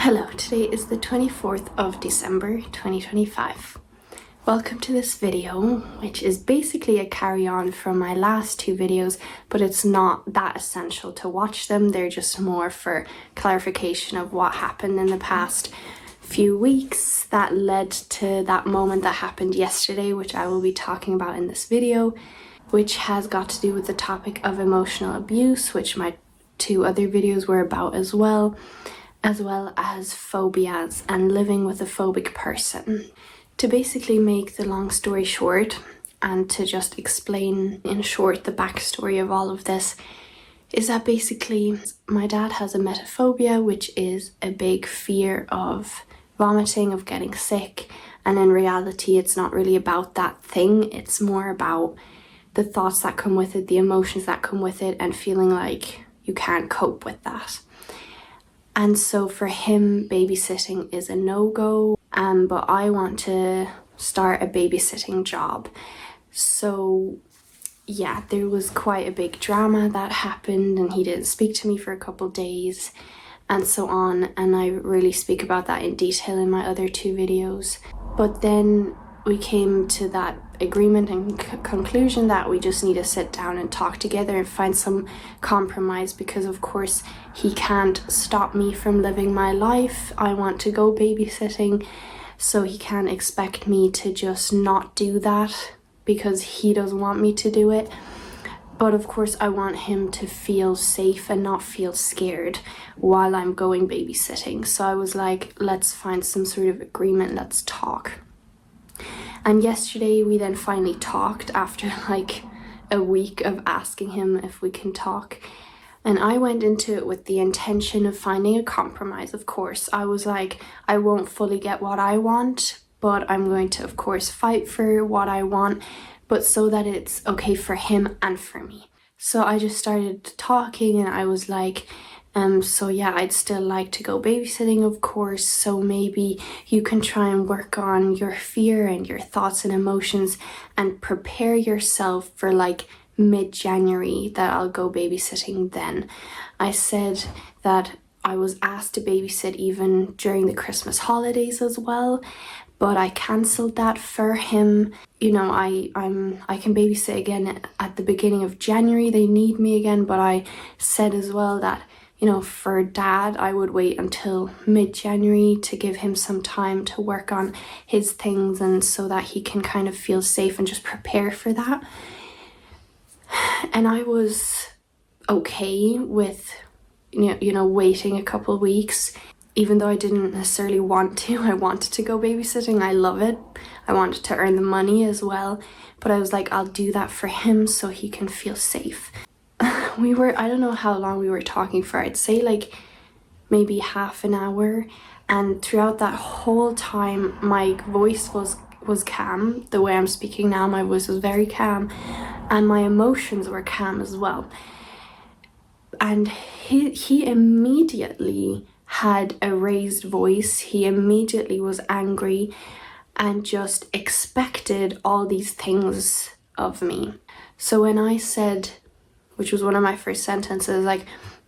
Hello, today is the 24th of December 2025. Welcome to this video, which is basically a carry-on from my last two videos, but it's not that essential to watch them. They're just more for clarification of what happened in the past few weeks that led to that moment that happened yesterday, which I will be talking about in this video, which has got to do with the topic of emotional abuse, which my two other videos were about as well as phobias and living with a phobic person. To basically make the long story short, and to just explain in short the backstory of all of this, is that basically my dad has emetophobia, which is a big fear of vomiting, of getting sick, and in reality it's not really about that thing, it's more about the thoughts that come with it, the emotions that come with it, and feeling like you can't cope with that. And so for him, babysitting is a no-go, but I want to start a babysitting job. So yeah, there was quite a big drama that happened and he didn't speak to me for a couple days and so on. And I really speak about that in detail in my other two videos. But then we came to that agreement and conclusion that we just need to sit down and talk together and find some compromise, because of course he can't stop me from living my life. I want to go babysitting, so he can't expect me to just not do that because he doesn't want me to do it. But of course I want him to feel safe and not feel scared while I'm going babysitting. So I was like, let's find some sort of agreement, let's talk. And yesterday we then finally talked after like a week of asking him if we can talk. And I went into it with the intention of finding a compromise, of course. I was like, I won't fully get what I want, but I'm going to, of course, fight for what I want, but so that it's okay for him and for me. So I just started talking and I was like, so yeah, I'd still like to go babysitting, of course, so maybe you can try and work on your fear and your thoughts and emotions and prepare yourself for like mid-January that I'll go babysitting then. I said that I was asked to babysit even during the Christmas holidays as well, but I cancelled that for him. You know, I can babysit again at the beginning of January. They need me again, but I said as well that, you know, for dad, I would wait until mid-January to give him some time to work on his things and so that he can kind of feel safe and just prepare for that. And I was okay with, you know, waiting a couple of weeks, even though I didn't necessarily want to. I wanted to go babysitting. I love it. I wanted to earn the money as well. But I was like, I'll do that for him so he can feel safe. I don't know how long we were talking for. I'd say like maybe half an hour. And throughout that whole time, my voice was calm. The way I'm speaking now, my voice was very calm. And my emotions were calm as well. And he immediately had a raised voice. He immediately was angry and just expected all these things of me. So when I said, which was one of my first sentences, like,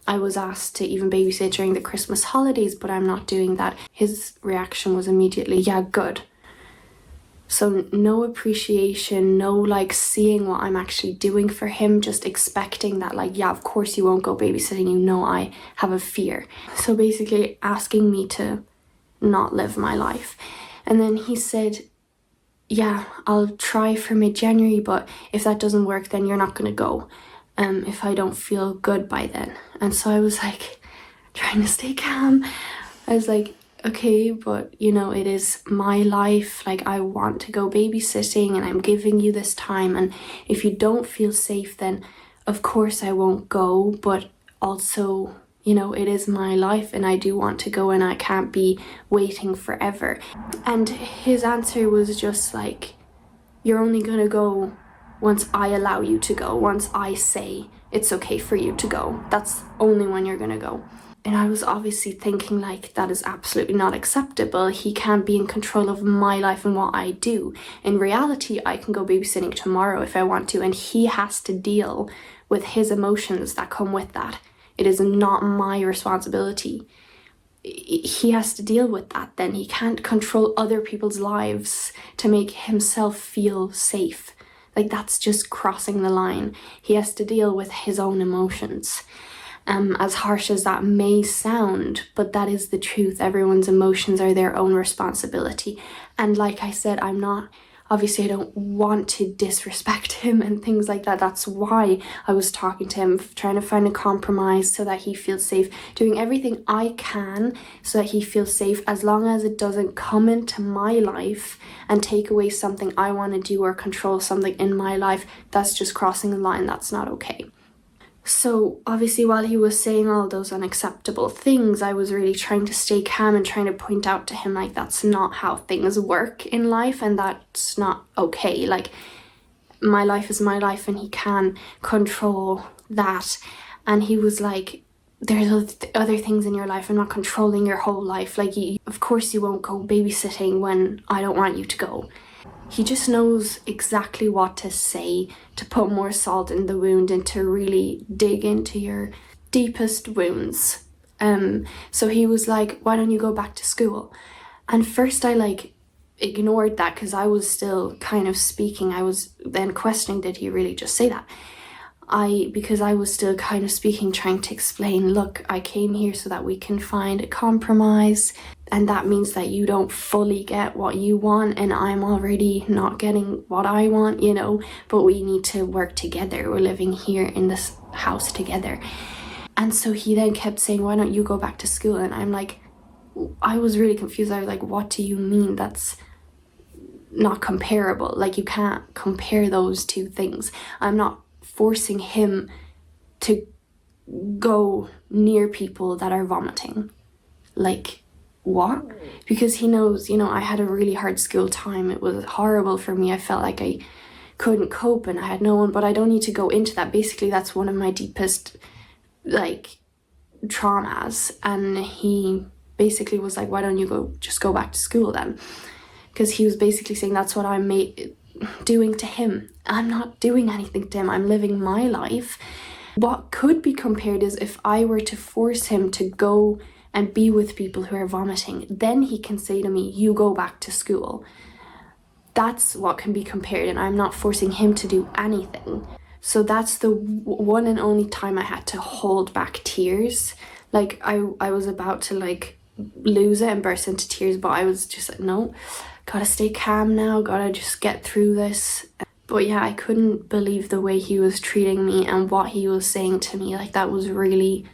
I was asked to even babysit during the Christmas holidays, but I'm not doing that, his reaction was immediately, yeah, good. So no appreciation, no like seeing what I'm actually doing for him, just expecting that like, yeah, of course you won't go babysitting, you know I have a fear. So basically asking me to not live my life. And then he said, yeah, I'll try for mid-January, but if that doesn't work, then you're not gonna go. If I don't feel good by then. And so I was like, trying to stay calm. I was like, okay, but you know, it is my life. Like, I want to go babysitting and I'm giving you this time. And if you don't feel safe, then of course I won't go. But also, you know, it is my life and I do want to go and I can't be waiting forever. And his answer was just like, you're only gonna go once I allow you to go, once I say it's okay for you to go. That's only when you're gonna go. And I was obviously thinking like, that is absolutely not acceptable. He can't be in control of my life and what I do. In reality, I can go babysitting tomorrow if I want to, and he has to deal with his emotions that come with that. It is not my responsibility. he has to deal with that then. He can't control other people's lives to make himself feel safe. Like, that's just crossing the line. He has to deal with his own emotions. As harsh as that may sound, but that is the truth. Everyone's emotions are their own responsibility. And like I said, obviously I don't want to disrespect him and things like that. That's why I was talking to him, trying to find a compromise so that he feels safe, doing everything I can so that he feels safe, as long as it doesn't come into my life and take away something I want to do or control something in my life. That's just crossing the line. That's not okay. So obviously while he was saying all those unacceptable things, I was really trying to stay calm and trying to point out to him, like, that's not how things work in life and that's not okay. Like, my life is my life and he can control that. And he was like, there's other things in your life. I'm not controlling your whole life. Like, of course you won't go babysitting when I don't want you to go. He just knows exactly what to say to put more salt in the wound and to really dig into your deepest wounds. So he was like, why don't you go back to school? And first I ignored that because I was still kind of speaking. I was then questioning, did he really just say that? Because I was still kind of speaking, trying to explain, look, I came here so that we can find a compromise. And that means that you don't fully get what you want and I'm already not getting what I want, but we need to work together. We're living here in this house together. And so he then kept saying, why don't you go back to school? And I'm like, I was really confused. I was like, what do you mean? That's not comparable. Like, you can't compare those two things. I'm not forcing him to go near people that are vomiting. Like, what? Because he knows, I had a really hard school time. It was horrible for me. I felt like I couldn't cope and I had no one, but I don't need to go into that. Basically, that's one of my deepest, traumas. And he basically was like, why don't you just go back to school then? Because he was basically saying that's what I'm doing to him. I'm not doing anything to him. I'm living my life. What could be compared is if I were to force him to go and be with people who are vomiting, then he can say to me, you go back to school. That's what can be compared, and I'm not forcing him to do anything. So that's the one and only time I had to hold back tears. Like, I was about to lose it and burst into tears, but I was just like, no, gotta stay calm now, gotta just get through this. But yeah, I couldn't believe the way he was treating me and what he was saying to me. Like, that was really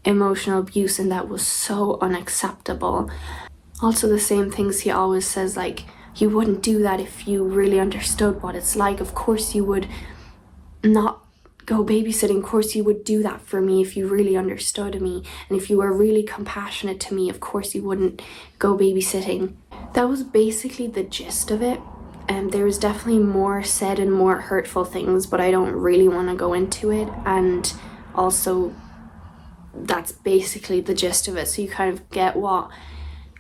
emotional abuse and that was so unacceptable. Also, the same things he always says, like, you wouldn't do that if you really understood what it's like. Of course you would not go babysitting. Of course you would do that for me if you really understood me. And if you were really compassionate to me, of course you wouldn't go babysitting. That was basically the gist of it. There was definitely more said and more hurtful things, but I don't really want to go into it. And also, that's basically the gist of it, so you kind of get what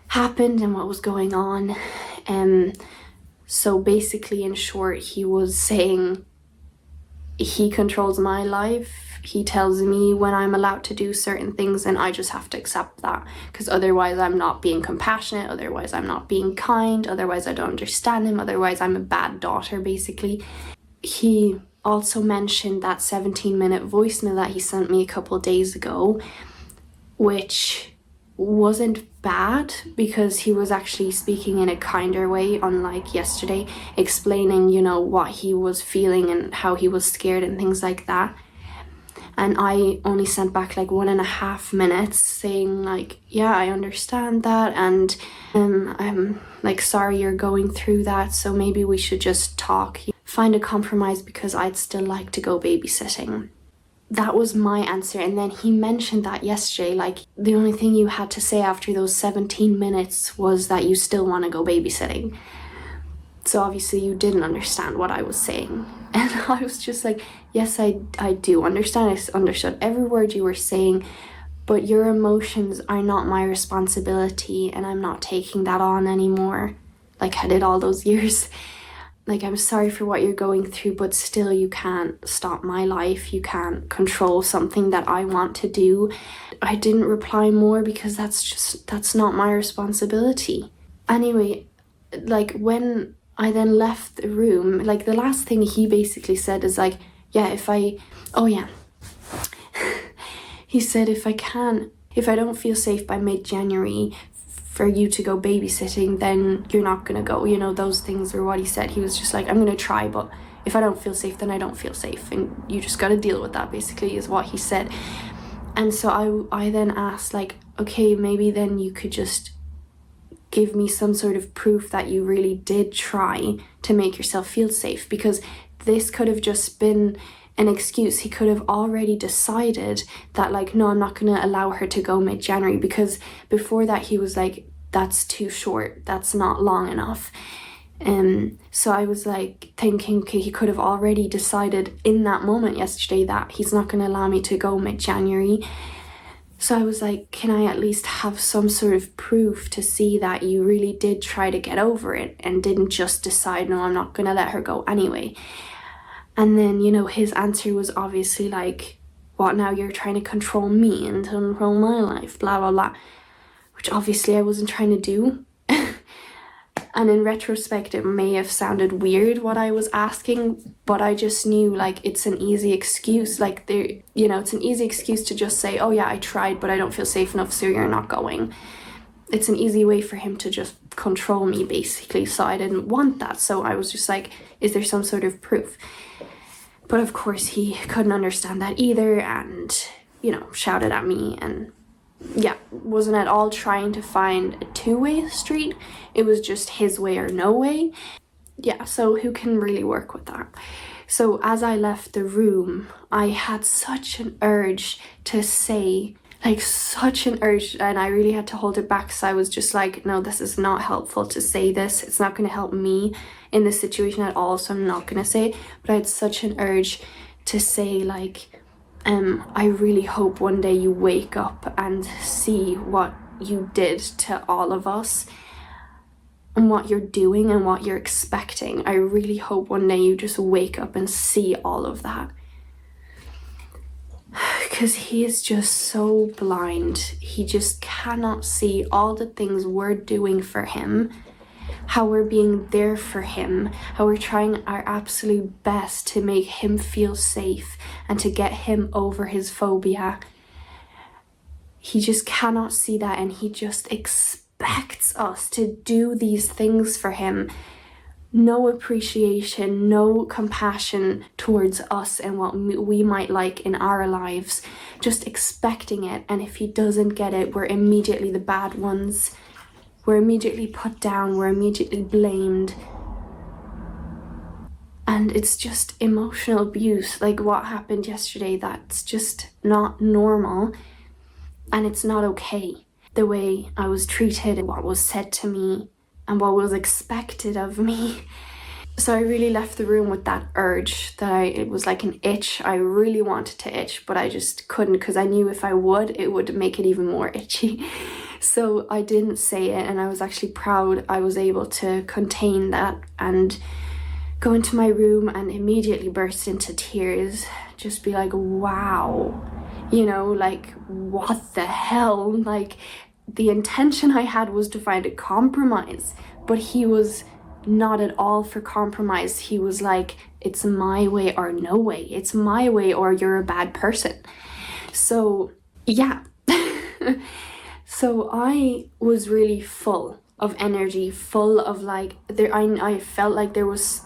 happened and what was going on. So basically, in short, he was saying he controls my life. He tells me when I'm allowed to do certain things, and I just have to accept that, because otherwise I'm not being compassionate, otherwise I'm not being kind, otherwise I don't understand him, otherwise I'm a bad daughter, basically. He also mentioned that 17-minute voicemail that he sent me a couple days ago, which wasn't bad because he was actually speaking in a kinder way, unlike yesterday, explaining, what he was feeling and how he was scared and things like that. And I only sent back 1.5 minutes saying yeah, I understand that, and I'm sorry you're going through that, so maybe we should just talk, find a compromise, because I'd still like to go babysitting. That was my answer. And then he mentioned that yesterday, the only thing you had to say after those 17 minutes was that you still want to go babysitting. So obviously you didn't understand what I was saying. And I was just like, yes, I do understand. I understood every word you were saying, but your emotions are not my responsibility, and I'm not taking that on anymore, like I did all those years. like, I'm sorry for what you're going through, but still you can't stop my life. You can't control something that I want to do. I didn't reply more because that's not my responsibility. Anyway, like, when I then left the room, like, the last thing he basically said is like, yeah, oh yeah, he said, if I don't feel safe by mid-January for you to go babysitting, then you're not gonna go. You know, those things were what he said. He was just like, I'm gonna try, but if I don't feel safe, then I don't feel safe, and you just gotta deal with that, basically, is what he said. And so I then asked, like, okay, maybe then you could just give me some sort of proof that you really did try to make yourself feel safe, because this could have just been an excuse. He could have already decided that, like, no, I'm not going to allow her to go mid-January, because before that he was like, that's too short, that's not long enough. So I was like thinking, okay, he could have already decided in that moment yesterday that he's not going to allow me to go mid-January. So I was like, can I at least have some sort of proof to see that you really did try to get over it and didn't just decide, no, I'm not going to let her go anyway. And then, you know, his answer was obviously like, what, now you're trying to control me and control my life, blah, blah, blah. Which obviously I wasn't trying to do. And in retrospect, it may have sounded weird what I was asking, but I just knew, like, it's an easy excuse. Like, it's an easy excuse to just say, oh yeah, I tried, but I don't feel safe enough, so you're not going. It's an easy way for him to just control me, basically. So I didn't want that. So I was just like, is there some sort of proof? But of course he couldn't understand that either, and, you know, shouted at me, and yeah, wasn't at all trying to find a two-way street. It was just his way or no way. Yeah, so who can really work with that? So as I left the room, I had such an urge to say, like, such an urge, and I really had to hold it back, because I was just like, no, this is not helpful to say this. It's not going to help me in this situation at all, so I'm not going to say it. But I had such an urge to say, like, I really hope one day you wake up and see what you did to all of us and what you're doing and what you're expecting. I really hope one day you just wake up and see all of that. Because he is just so blind. He just cannot see all the things we're doing for him, how we're being there for him, how we're trying our absolute best to make him feel safe and to get him over his phobia. He just cannot see that, and he just expects us to do these things for him. No appreciation, no compassion towards us and what we might like in our lives, just expecting it. And if he doesn't get it, we're immediately the bad ones. We're immediately put down, we're immediately blamed. And it's just emotional abuse, like what happened yesterday. That's just not normal, and it's not okay. The way I was treated and what was said to me and what was expected of me. So I really left the room with that urge that it was like an itch. I really wanted to itch, but I just couldn't, because I knew if I would, it would make it even more itchy. So I didn't say it, and I was actually proud I was able to contain that and go into my room and immediately burst into tears. Just be like, wow, you know, like, what the hell? Like, the intention I had was to find a compromise, but he was not at all for compromise. He was like, it's my way or no way. It's my way or you're a bad person. So yeah. So I was really full of energy, full of like, I felt like there was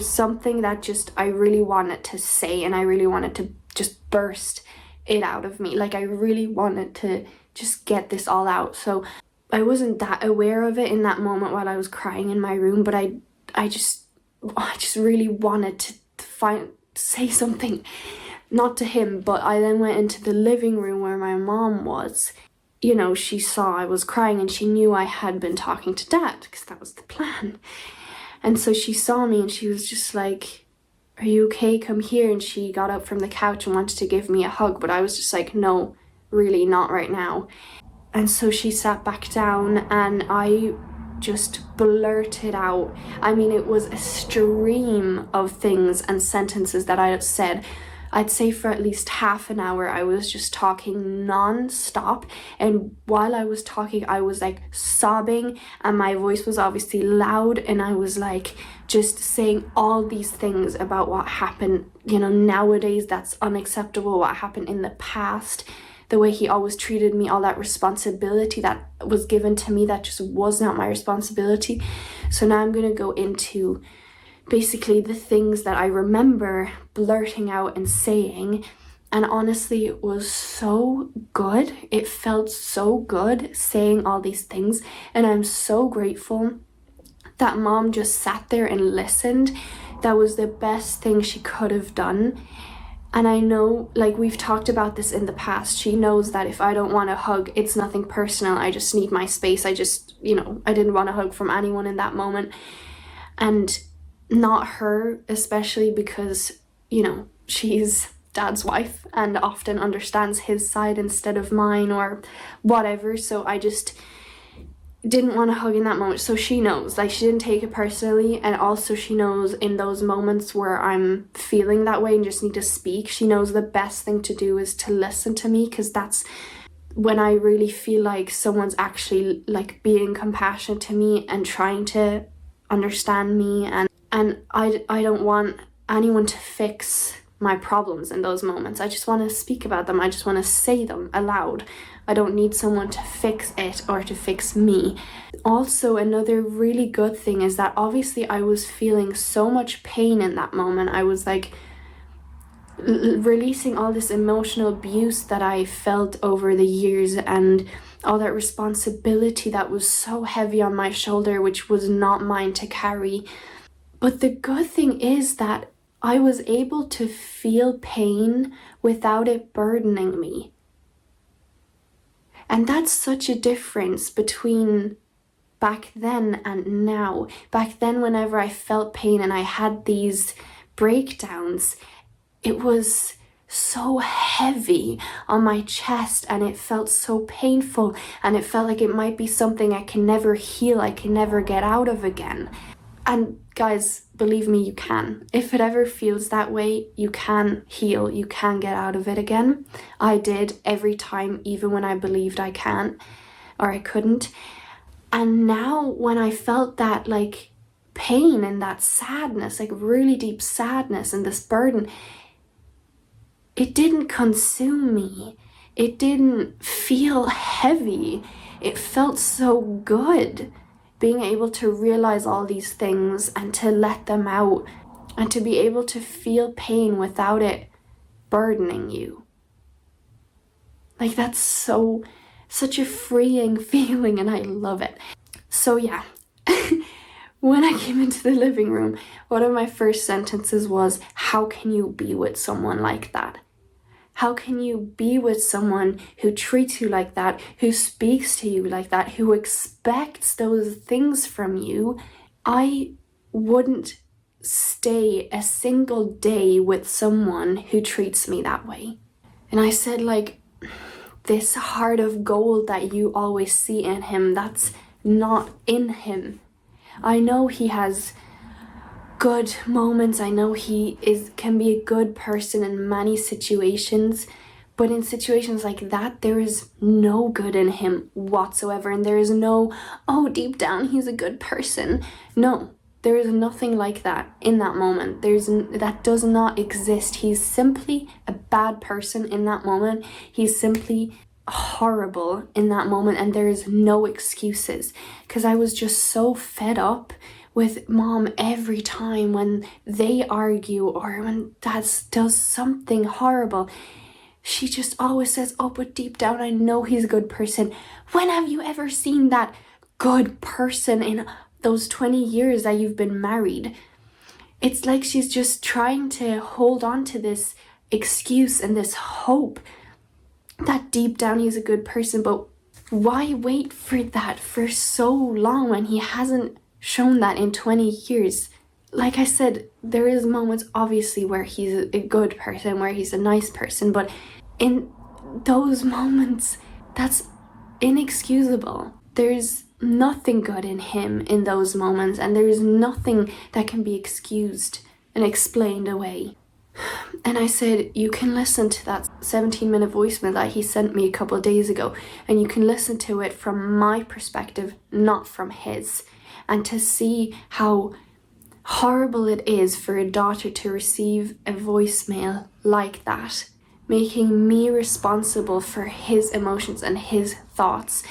something that just I really wanted to say, and I really wanted to just burst it out of me. Like, I really wanted to just get this all out. So I wasn't that aware of it in that moment while I was crying in my room, but I just really wanted to say something, not to him. But I then went into the living room where my mom was. You know, she saw I was crying, and she knew I had been talking to Dad, because that was the plan. And so she saw me, and she was just like, are you okay? Come here. And she got up from the couch and wanted to give me a hug, but I was just like, no, really not right now. And so she sat back down, and I just blurted out. I mean, it was a stream of things and sentences that I said. I'd say for at least half an hour I was just talking non-stop, and while I was talking I was like sobbing, and my voice was obviously loud, and I was like just saying all these things about what happened, you know, nowadays that's unacceptable, what happened in the past, the way he always treated me, all that responsibility that was given to me that just was not my responsibility. So now I'm gonna go into basically the things that I remember blurting out and saying, and honestly it was so good. It felt so good saying all these things, and I'm so grateful that mom just sat there and listened. That was the best thing she could have done. And I know, like, we've talked about this in the past, she knows that if I don't want a hug, it's nothing personal, I just need my space. I just, you know, I didn't want a hug from anyone in that moment, and not her especially, because, you know, she's dad's wife and often understands his side instead of mine or whatever. So I just didn't want to hug in that moment. So she knows, like, she didn't take it personally, and also she knows in those moments where I'm feeling that way and just need to speak, she knows the best thing to do is to listen to me, because that's when I really feel like someone's actually like being compassionate to me and trying to understand me, and I don't want anyone to fix my problems in those moments. I just want to speak about them. I just want to say them aloud. I don't need someone to fix it or to fix me. Also, another really good thing is that obviously I was feeling so much pain in that moment. I was like releasing all this emotional abuse that I felt over the years, and all that responsibility that was so heavy on my shoulder, which was not mine to carry. But the good thing is that I was able to feel pain without it burdening me. And that's such a difference between back then and now. Back then, whenever I felt pain and I had these breakdowns, it was so heavy on my chest, and it felt so painful, and it felt like it might be something I can never heal, I can never get out of again. And guys, believe me, you can. If it ever feels that way, you can heal, you can get out of it again. I did every time, even when I believed I can't or I couldn't. And now when I felt that like pain and that sadness, like really deep sadness and this burden, it didn't consume me. It didn't feel heavy. It felt so good. Being able to realize all these things and to let them out, and to be able to feel pain without it burdening you. Like, that's such a freeing feeling, and I love it. So yeah, when I came into the living room, one of my first sentences was, how can you be with someone like that? How can you be with someone who treats you like that, who speaks to you like that, who expects those things from you? I wouldn't stay a single day with someone who treats me that way. And I said, like, this heart of gold that you always see in him, that's not in him. I know he has good moments. I know he can be a good person in many situations, but in situations like that, there is no good in him whatsoever, and there is no, oh, deep down he's a good person. No, there is nothing like that in that moment. That does not exist. He's simply a bad person in that moment. He's simply horrible in that moment, and there is no excuses, because I was just so fed up with mom every time when they argue or when dad does something horrible. She just always says, oh, but deep down I know he's a good person. When have you ever seen that good person in those 20 years that you've been married? It's like she's just trying to hold on to this excuse and this hope that deep down he's a good person. But why wait for that for so long when he hasn't shown that in 20 years? Like I said, there is moments obviously where he's a good person, where he's a nice person, but in those moments, that's inexcusable. There's nothing good in him in those moments, and there's nothing that can be excused and explained away. And I said, you can listen to that 17-minute voicemail that he sent me a couple of days ago, and you can listen to it from my perspective, not from his, and to see how horrible it is for a daughter to receive a voicemail like that, making me responsible for his emotions and his thoughts,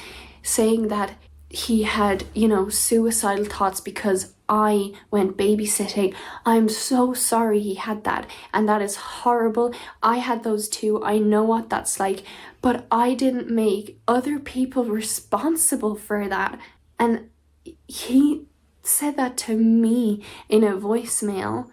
saying that he had, suicidal thoughts because I went babysitting. I'm so sorry he had that, and that is horrible. I had those too. I know what that's like, but I didn't make other people responsible for that. And he said that to me in a voicemail.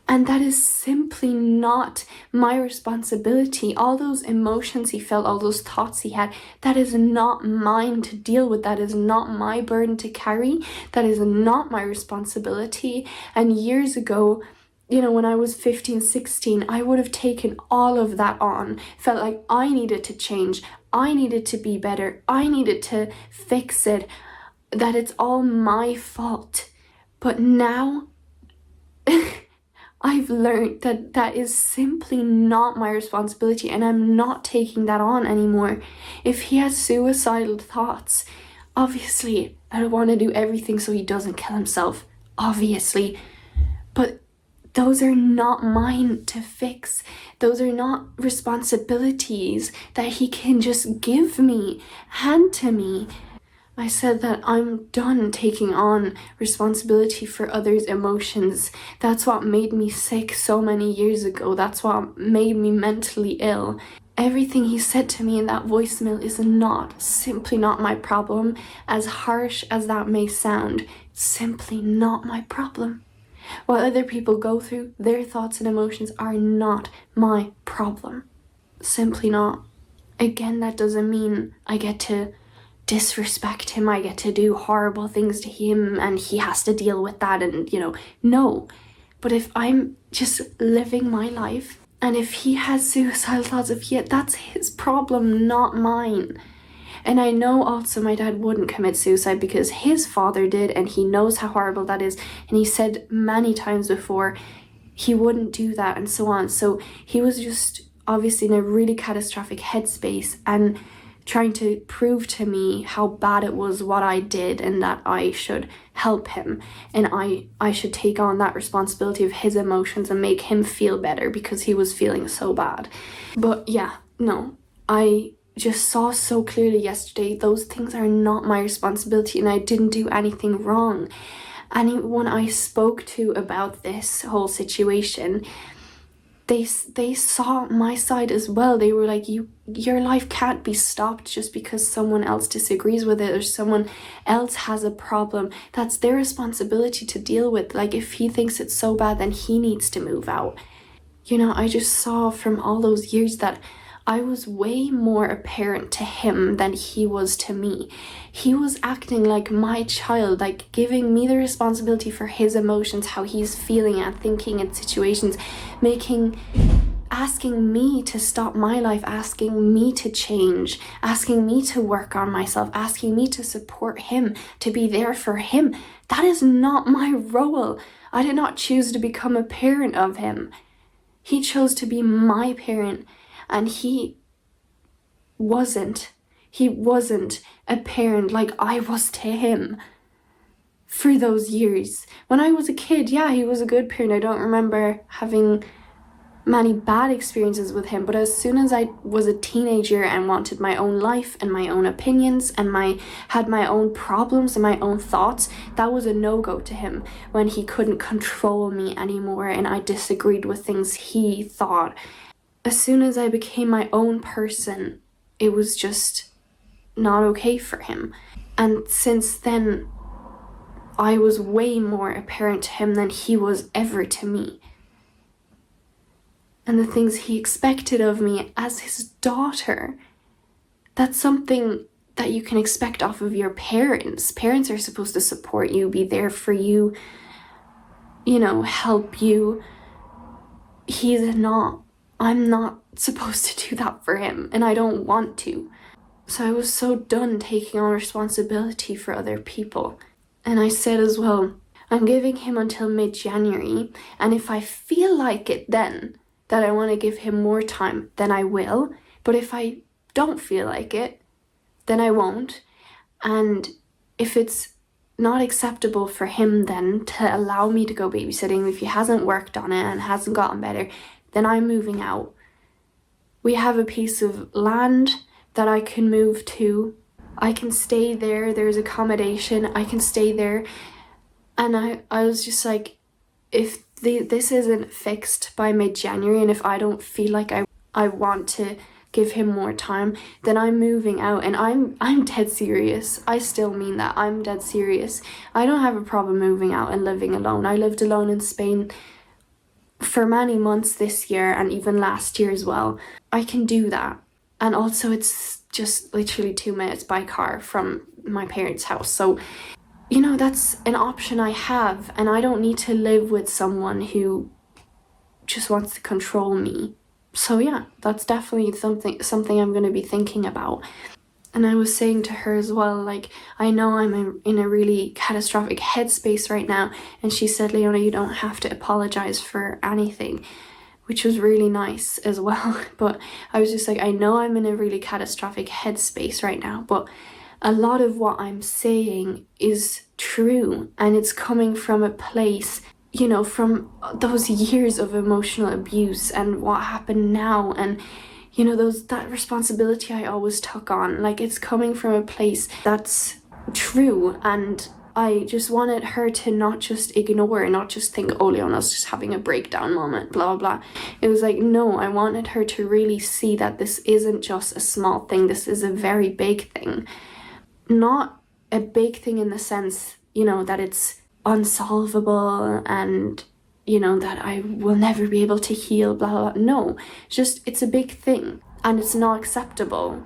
And that is simply not my responsibility. All those emotions he felt, all those thoughts he had, that is not mine to deal with. That is not my burden to carry. That is not my responsibility. And years ago, when I was 15, 16, I would have taken all of that on. Felt like I needed to change. I needed to be better. I needed to fix it. That it's all my fault. But now I've learned that that is simply not my responsibility, and I'm not taking that on anymore. If he has suicidal thoughts, obviously I want to do everything so he doesn't kill himself, obviously. But those are not mine to fix. Those are not responsibilities that he can just give me, hand to me. I said that I'm done taking on responsibility for others' emotions. That's what made me sick so many years ago. That's what made me mentally ill. Everything he said to me in that voicemail is simply not my problem. As harsh as that may sound, simply not my problem. What other people go through, their thoughts and emotions are not my problem. Simply not. Again, that doesn't mean I get to disrespect him, I get to do horrible things to him and he has to deal with that, and no. But if I'm just living my life, and if he has suicidal thoughts, that's his problem, not mine. And I know also my dad wouldn't commit suicide because his father did, and he knows how horrible that is, and he said many times before he wouldn't do that, and so on. So he was just obviously in a really catastrophic headspace and trying to prove to me how bad it was what I did, and that I should help him, and I should take on that responsibility of his emotions and make him feel better because he was feeling so bad. But yeah, no, I just saw so clearly yesterday those things are not my responsibility, and I didn't do anything wrong. Anyone I spoke to about this whole situation, they saw my side as well. They were like, your life can't be stopped just because someone else disagrees with it or someone else has a problem. That's their responsibility to deal with. Like, if he thinks it's so bad, then he needs to move out. I just saw from all those years that I was way more a parent to him than he was to me. He was acting like my child, like giving me the responsibility for his emotions, how he's feeling and thinking in situations, asking me to stop my life, asking me to change, asking me to work on myself, asking me to support him, to be there for him. That is not my role. I did not choose to become a parent of him. He chose to be my parent. And he wasn't a parent like I was to him for those years. When I was a kid, yeah, he was a good parent. I don't remember having many bad experiences with him, but as soon as I was a teenager and wanted my own life and my own opinions and had my own problems and my own thoughts, that was a no-go to him when he couldn't control me anymore and I disagreed with things he thought. As soon as I became my own person, it was just not okay for him. And since then, I was way more a parent to him than he was ever to me. And the things he expected of me as his daughter, that's something that you can expect off of your parents. Parents are supposed to support you, be there for you, help you. He's not. I'm not supposed to do that for him, and I don't want to. So I was so done taking on responsibility for other people. And I said as well, I'm giving him until mid-January, and if I feel like it then, that I want to give him more time, then I will. But if I don't feel like it, then I won't. And if it's not acceptable for him then to allow me to go babysitting, if he hasn't worked on it and hasn't gotten better, then I'm moving out. We have a piece of land that I can move to. I can stay there. There's accommodation. I can stay there. And I was just like, if this isn't fixed by mid-January, and if I don't feel like I want to give him more time, then I'm moving out. And I'm dead serious. I still mean that. I'm dead serious. I don't have a problem moving out and living alone. I lived alone in Spain for many months this year and even last year as well. I can do that. And also it's just literally 2 minutes by car from my parents' house. So, you know, that's an option I have, and I don't need to live with someone who just wants to control me. So yeah, that's definitely something I'm going to be thinking about. And I was saying to her as well, like, I know I'm in a really catastrophic headspace right now. And she said, Leona, you don't have to apologize for anything, which was really nice as well. But I was just like, I know I'm in a really catastrophic headspace right now, but a lot of what I'm saying is true, and it's coming from a place, you know, from those years of emotional abuse and what happened now, and you know, that responsibility I always took on. Like, it's coming from a place that's true, and I just wanted her to not just ignore, not just think, oh, Leona's just having a breakdown moment, blah, blah, blah. It was like, no, I wanted her to really see that this isn't just a small thing. This is a very big thing. Not a big thing in the sense, you know, that it's unsolvable and, you know, that I will never be able to heal, blah, blah, blah. No, just it's a big thing, and it's not acceptable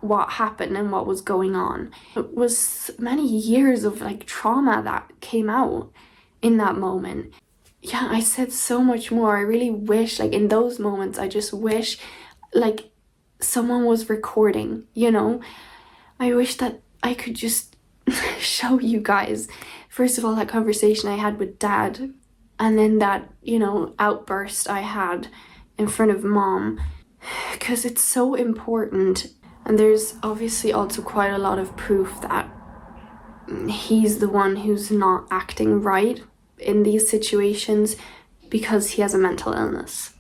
what happened and what was going on. It was many years of like trauma that came out in that moment. Yeah, I said so much more. I really wish, like, in those moments, I just wish like someone was recording, you know. I wish that I could just show you guys, first of all, that conversation I had with Dad, and then that, you know, outburst I had in front of Mom, because it's so important. And there's obviously also quite a lot of proof that he's the one who's not acting right in these situations because he has a mental illness.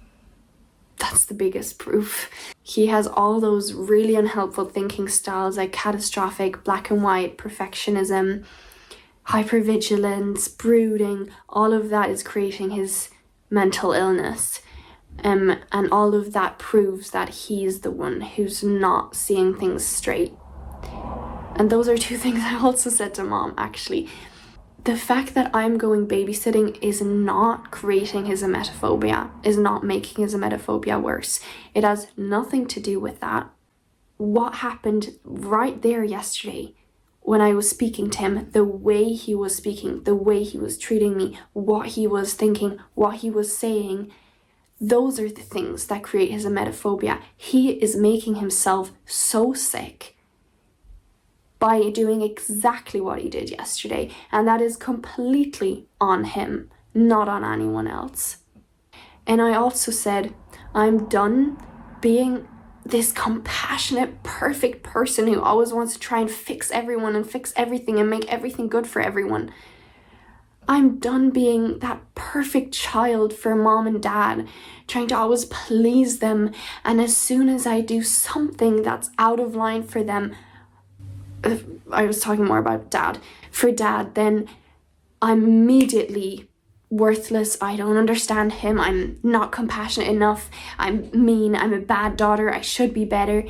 That's the biggest proof. He has all those really unhelpful thinking styles, like catastrophic, black and white, perfectionism, hypervigilance, brooding. All of that is creating his mental illness. And all of that proves that he's the one who's not seeing things straight. And those are two things I also said to Mom, actually. The fact that I'm going babysitting is not creating his emetophobia, is not making his emetophobia worse. It has nothing to do with that. What happened right there yesterday when I was speaking to him, the way he was speaking, the way he was treating me, what he was thinking, what he was saying, those are the things that create his emetophobia. He is making himself so sick by doing exactly what he did yesterday, and that is completely on him, not on anyone else. And I also said, I'm done being this compassionate, perfect person who always wants to try and fix everyone and fix everything and make everything good for everyone. I'm done being that perfect child for Mom and Dad, trying to always please them, and as soon as I do something that's out of line for them, I was talking more about Dad, for Dad, then I'm immediately worthless. I don't understand him. I'm not compassionate enough. I'm mean. I'm a bad daughter. I should be better.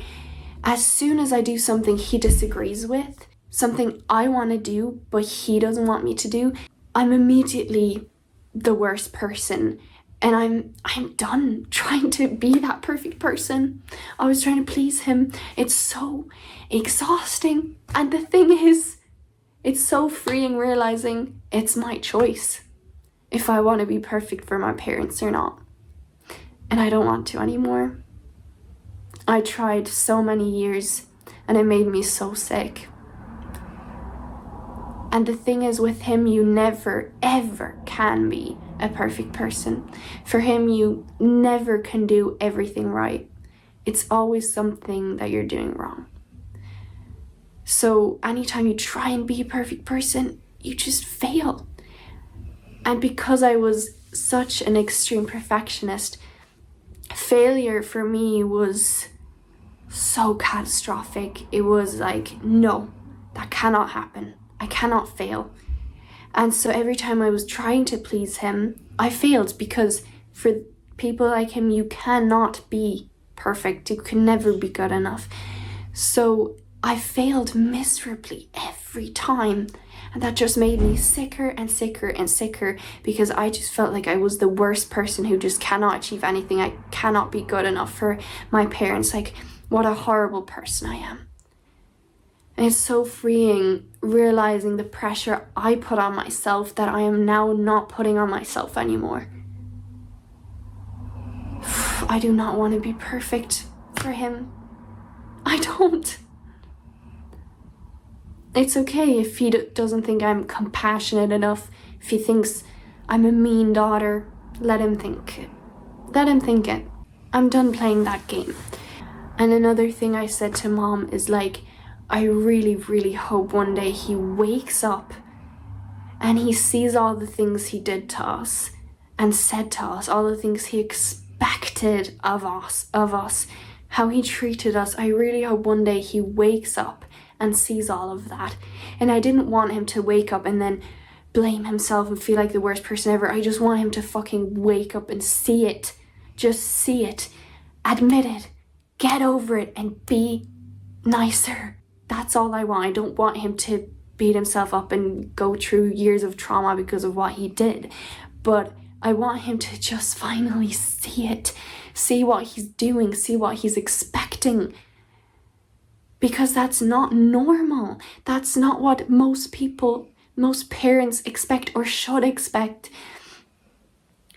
As soon as I do something he disagrees with, something I want to do but he doesn't want me to do, I'm immediately the worst person. And I'm done trying to be that perfect person. I was trying to please him. It's so exhausting. And the thing is, it's so freeing realizing it's my choice if I want to be perfect for my parents or not. And I don't want to anymore. I tried so many years and it made me so sick. And the thing is, with him, you never, ever can be a perfect person. For him, you never can do everything right. It's always something that you're doing wrong. So anytime you try and be a perfect person, you just fail. And because I was such an extreme perfectionist, failure for me was so catastrophic. It was like, no, that cannot happen. I cannot fail. And so every time I was trying to please him, I failed, because for people like him, you cannot be perfect. You can never be good enough. So I failed miserably every time. And that just made me sicker and sicker and sicker, because I just felt like I was the worst person who just cannot achieve anything. I cannot be good enough for my parents. Like, what a horrible person I am. And it's so freeing realizing the pressure I put on myself that I am now not putting on myself anymore. I do not want to be perfect for him. I don't. It's okay if he doesn't think I'm compassionate enough, if he thinks I'm a mean daughter. Let him think it. Let him think it. I'm done playing that game. And another thing I said to Mom is like, I really, really hope one day he wakes up and he sees all the things he did to us and said to us, all the things he expected of us, how he treated us. I really hope one day he wakes up and sees all of that. And I didn't want him to wake up and then blame himself and feel like the worst person ever. I just want him to fucking wake up and see it. Just see it. Admit it. Get over it and be nicer. That's all I want. I don't want him to beat himself up and go through years of trauma because of what he did. But I want him to just finally see it. See what he's doing. See what he's expecting. Because that's not normal. That's not what most parents expect or should expect.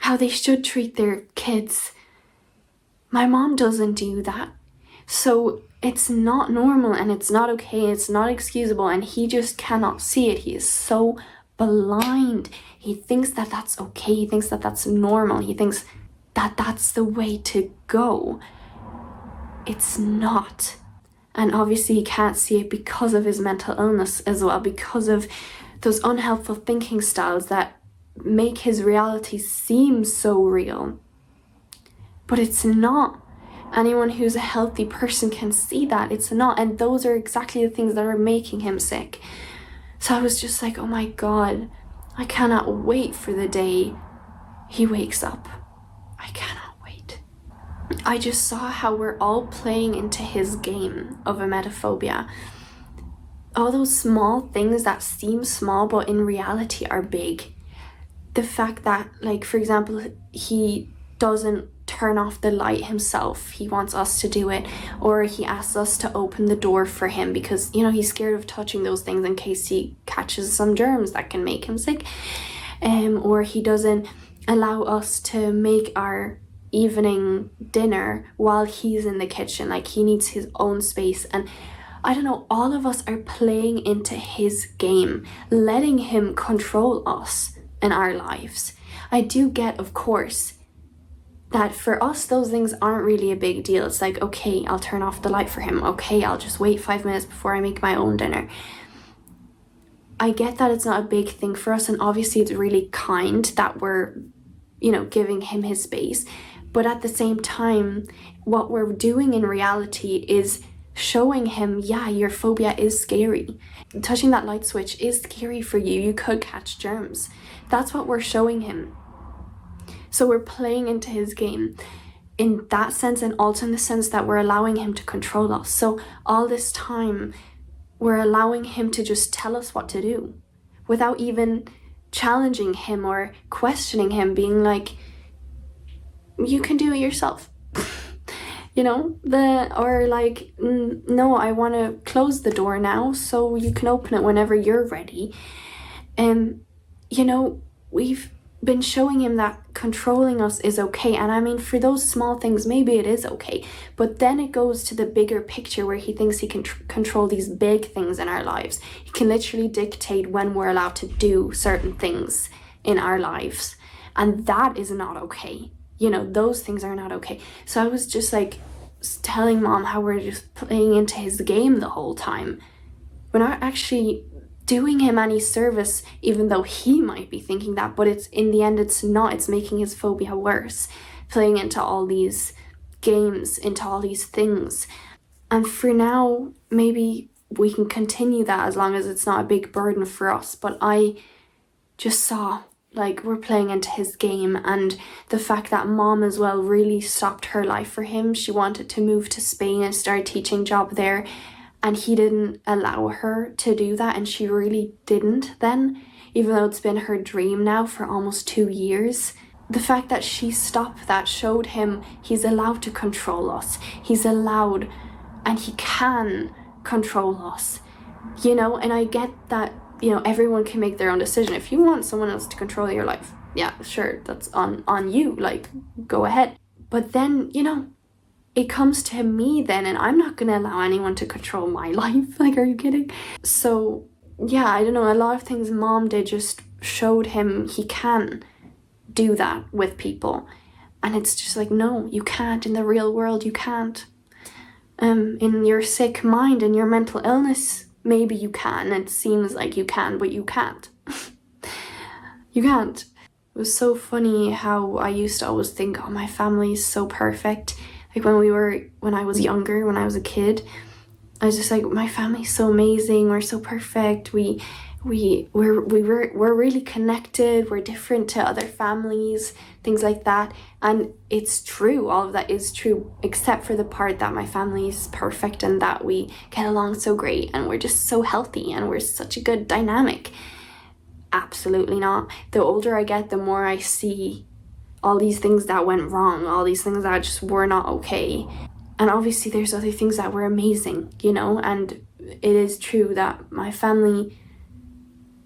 How they should treat their kids. My mom doesn't do that. So it's not normal, and it's not okay, it's not excusable, and he just cannot see it. He is so blind. He thinks that that's okay. He thinks that that's normal. He thinks that that's the way to go. It's not. And obviously he can't see it because of his mental illness as well, because of those unhelpful thinking styles that make his reality seem so real. But it's not. Anyone who's a healthy person can see that it's not. And those are exactly the things that are making him sick. So I was just like, oh my God, I cannot wait for the day he wakes up. I cannot wait. I just saw how we're all playing into his game of emetophobia. All those small things that seem small but in reality are big. The fact that, like, for example, he doesn't turn off the light himself. He wants us to do it, or he asks us to open the door for him because, he's scared of touching those things in case he catches some germs that can make him sick. Or he doesn't allow us to make our evening dinner while he's in the kitchen. Like, he needs his own space. And I don't know, all of us are playing into his game, letting him control us in our lives. I do get, of course, that for us, those things aren't really a big deal. It's like, okay, I'll turn off the light for him. Okay, I'll just wait 5 minutes before I make my own dinner. I get that it's not a big thing for us, and obviously it's really kind that we're, giving him his space. But at the same time, what we're doing in reality is showing him, yeah, your phobia is scary. Touching that light switch is scary for you. You could catch germs. That's what we're showing him. So we're playing into his game in that sense, and also in the sense that we're allowing him to control us. So all this time, we're allowing him to just tell us what to do without even challenging him or questioning him, being like, you can do it yourself. No, I want to close the door now so you can open it whenever you're ready. We've been showing him that controlling us is okay. And I mean, for those small things, maybe it is okay. But then it goes to the bigger picture where he thinks he can control these big things in our lives. He can literally dictate when we're allowed to do certain things in our lives. And that is not okay. You know, those things are not okay. So I was just like telling Mom how we're just playing into his game the whole time. We're not actually doing him any service, even though he might be thinking that, but it's in the end, it's not. It's making his phobia worse, playing into all these games, into all these things. And for now, maybe we can continue that as long as it's not a big burden for us. But I just saw, like, we're playing into his game, and the fact that Mom as well really stopped her life for him. She wanted to move to Spain and start a teaching job there, and he didn't allow her to do that, and she really didn't then, even though it's been her dream now for almost 2 years. The fact that she stopped that showed him he's allowed to control us. He's allowed, and he can control us, you know. And I get that, you know, everyone can make their own decision. If you want someone else to control your life, yeah, sure, that's on you, like, go ahead. But then, you know, it comes to me then, and I'm not gonna allow anyone to control my life. Like, are you kidding? So yeah, I don't know, a lot of things Mom did just showed him he can do that with people. And it's just like, no, you can't. In the real world, you can't. In your sick mind, in your mental illness, maybe you can. It seems like you can, but you can't. You can't. It was so funny how I used to always think, oh, my family is so perfect. Like when I was younger, when I was a kid, I was just like, my family's so amazing. We're so perfect. We're really connected. We're different to other families, things like that. And it's true. All of that is true, except for the part that my family is perfect and that we get along so great and we're just so healthy and we're such a good dynamic. Absolutely not. The older I get, the more I see all these things that went wrong, all these things that just were not okay. And obviously there's other things that were amazing, you know, and it is true that my family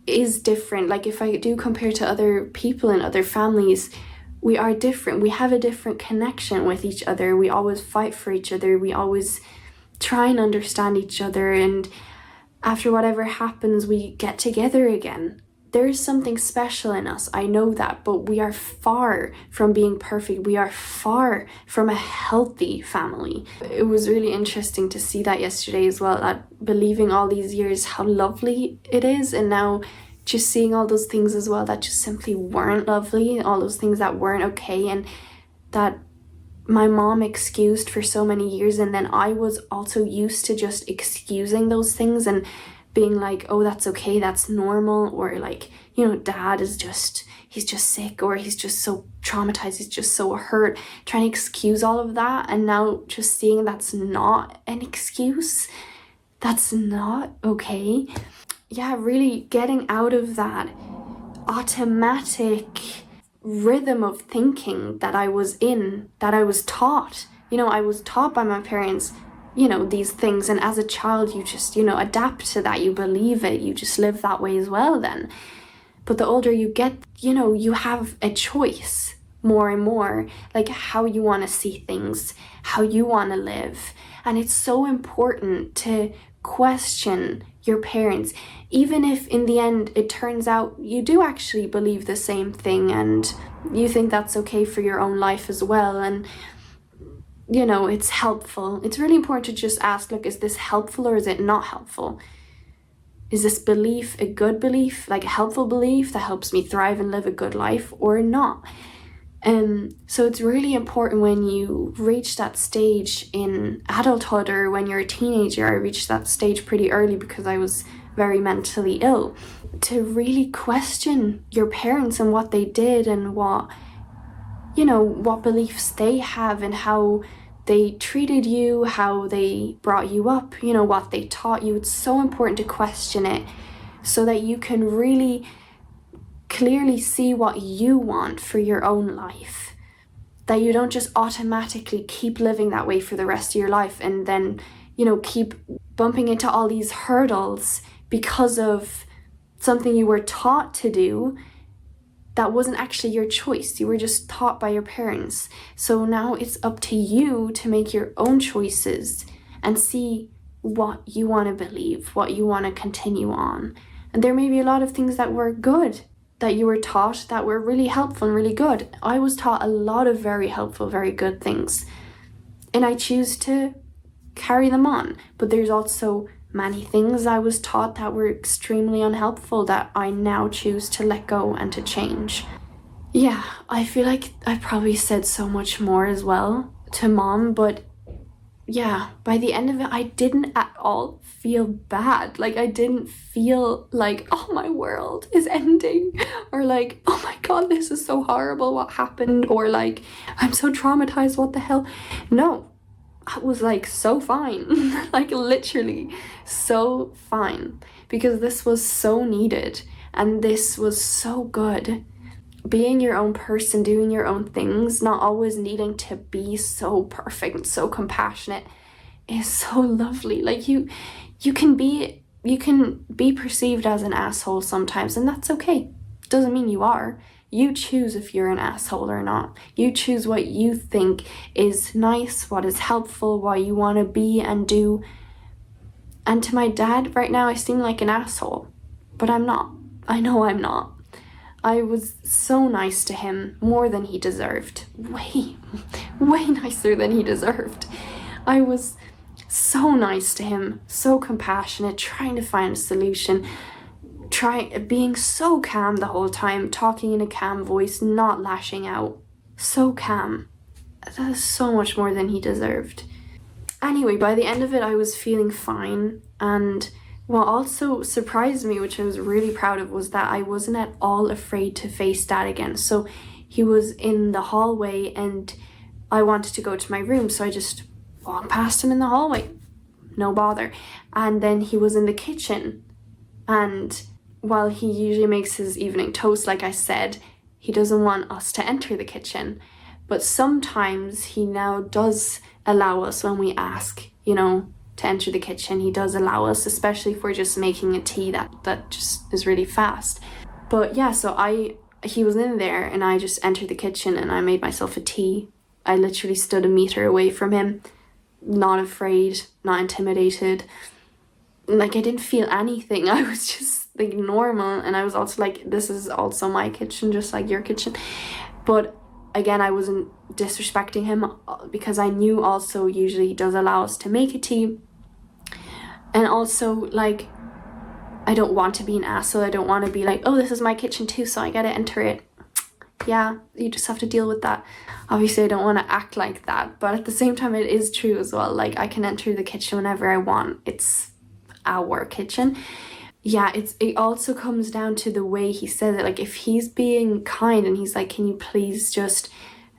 is different. Like, if I do compare to other people in other families, we are different. We have a different connection with each other. We always fight for each other. We always try and understand each other. And after whatever happens, we get together again. There is something special in us, I know that, but we are far from being perfect. We are far from a healthy family. It was really interesting to see that yesterday as well, that believing all these years how lovely it is, and now just seeing all those things as well that just simply weren't lovely, all those things that weren't okay, and that my mom excused for so many years, and then I was also used to just excusing those things and being like, oh, that's okay, that's normal, or like, you know, Dad is he's just sick, or he's just so traumatized, he's just so hurt, trying to excuse all of that. And now just seeing that's not an excuse, that's not okay. Yeah, really getting out of that automatic rhythm of thinking that I was in, that I was taught. You know, I was taught by my parents, you know, these things, and as a child you just, you know, adapt to that, you believe it, you just live that way as well then. But the older you get, you know, you have a choice more and more, like how you want to see things, how you want to live. And it's so important to question your parents, even if in the end it turns out you do actually believe the same thing and you think that's okay for your own life as well, and you know, it's helpful. It's really important to just ask, look, is this helpful or is it not helpful? Is this belief a good belief, like a helpful belief that helps me thrive and live a good life, or not? So it's really important when you reach that stage in adulthood, or when you're a teenager. I reached that stage pretty early because I was very mentally ill, to really question your parents and what they did and what, you know, what beliefs they have and how they treated you, how they brought you up, you know, what they taught you. It's so important to question it so that you can really clearly see what you want for your own life. That you don't just automatically keep living that way for the rest of your life and then, you know, keep bumping into all these hurdles because of something you were taught to do, that wasn't actually your choice. You were just taught by your parents. So now it's up to you to make your own choices and see what you want to believe, what you want to continue on. And there may be a lot of things that were good that you were taught that were really helpful and really good. I was taught a lot of very helpful, very good things, and I choose to carry them on. But there's also many things I was taught that were extremely unhelpful that I now choose to let go and to change. Yeah, I feel like I probably said so much more as well to Mom, but yeah, by the end of it, I didn't at all feel bad. Like, I didn't feel like, oh, my world is ending, or like, oh my God, this is so horrible, what happened, or like, I'm so traumatized, what the hell. No, I was like so fine, like literally so fine, because this was so needed and this was so good. Being your own person, doing your own things, not always needing to be so perfect, so compassionate is so lovely. Like you can be perceived as an asshole sometimes, and that's okay. Doesn't mean you are. You choose if you're an asshole or not. You choose what you think is nice, what is helpful, what you want to be and do. And to my dad right now, I seem like an asshole, but I'm not. I know I'm not. I was so nice to him, more than he deserved. Way nicer than he deserved. I was so nice to him, so compassionate, trying to find a solution, being so calm the whole time, talking in a calm voice, not lashing out. So calm. That is so much more than he deserved. Anyway, by the end of it, I was feeling fine, and what also surprised me, which I was really proud of, was that I wasn't at all afraid to face Dad again. So he was in the hallway and I wanted to go to my room, so I just walked past him in the hallway. No bother. And then he was in the kitchen, and while he usually makes his evening toast, like I said, he doesn't want us to enter the kitchen. But sometimes he now does allow us when we ask, to enter the kitchen. He does allow us, especially if we're just making a tea that just is really fast. But yeah, so he was in there and I just entered the kitchen and I made myself a tea. I literally stood a meter away from him, not afraid, not intimidated. Like, I didn't feel anything. I was just like normal, and I was also like, this is also my kitchen, just like your kitchen. But again, I wasn't disrespecting him, because I knew also usually he does allow us to make a tea. And also, like, I don't want to be an asshole. I don't want to be like, oh, this is my kitchen too, so I gotta enter it. Yeah, you just have to deal with that. Obviously, I don't want to act like that, but at the same time, it is true as well. Like, I can enter the kitchen whenever I want. It's our kitchen. Yeah, it also comes down to the way he says it. Like, if he's being kind and he's like, can you please just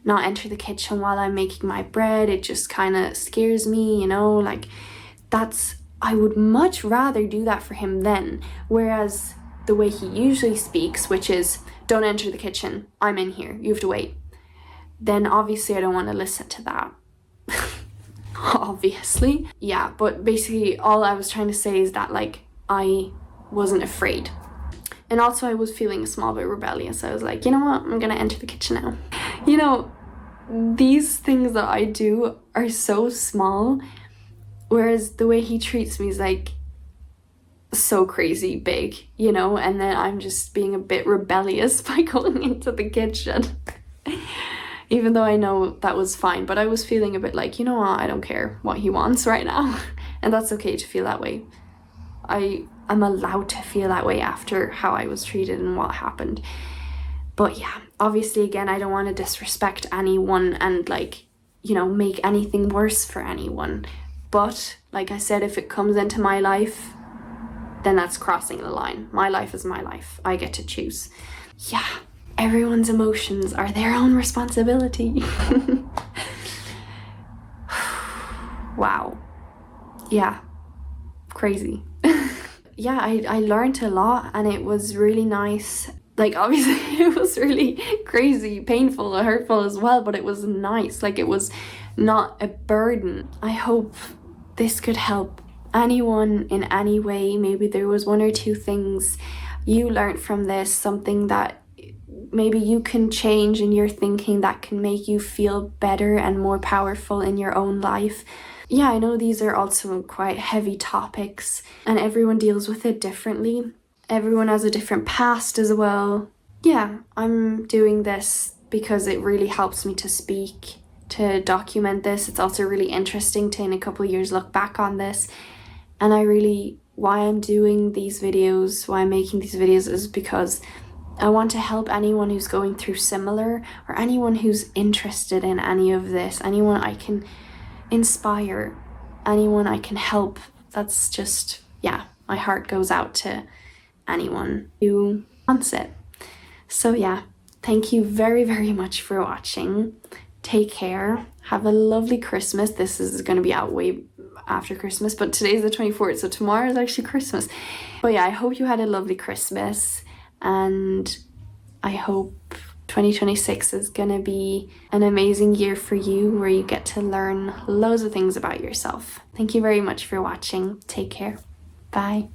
not enter the kitchen while I'm making my bread? It just kind of scares me, like, I would much rather do that for him then. Whereas the way he usually speaks, which is, don't enter the kitchen, I'm in here, you have to wait. Then obviously I don't want to listen to that. Obviously. Yeah, but basically all I was trying to say is that, like, I wasn't afraid. And also I was feeling a small bit rebellious. I was like, you know what, I'm gonna enter the kitchen now. These things that I do are so small, whereas the way he treats me is like so crazy big, and then I'm just being a bit rebellious by going into the kitchen. Even though I know that was fine, but I was feeling a bit like, you know what, I don't care what he wants right now. And that's okay to feel that way. I'm allowed to feel that way after how I was treated and what happened. But yeah, obviously, again, I don't want to disrespect anyone and, like, make anything worse for anyone. But like I said, if it comes into my life, then that's crossing the line. My life is my life. I get to choose. Yeah, everyone's emotions are their own responsibility. Wow. Yeah, crazy. Yeah, I learned a lot, and it was really nice. Like, obviously it was really crazy, painful, hurtful as well, but it was nice. Like, it was not a burden. I hope this could help anyone in any way. Maybe there was one or two things you learned from this, something that maybe you can change in your thinking that can make you feel better and more powerful in your own life. Yeah, I know these are also quite heavy topics and everyone deals with it differently. Everyone has a different past as well. Yeah, I'm doing this because it really helps me to speak, to document this. It's also really interesting to in a couple of years look back on this. And why I'm doing these videos, why I'm making these videos is because I want to help anyone who's going through similar, or anyone who's interested in any of this, anyone I can inspire, anyone I can help. That's just, yeah, my heart goes out to anyone who wants it. So yeah, thank you very, very much for watching. Take care. Have a lovely Christmas. This is going to be out way after Christmas, but today's the 24th, so tomorrow is actually Christmas. But yeah, I hope you had a lovely Christmas, and I hope 2026 is gonna be an amazing year for you, where you get to learn loads of things about yourself. Thank you very much for watching. Take care. Bye.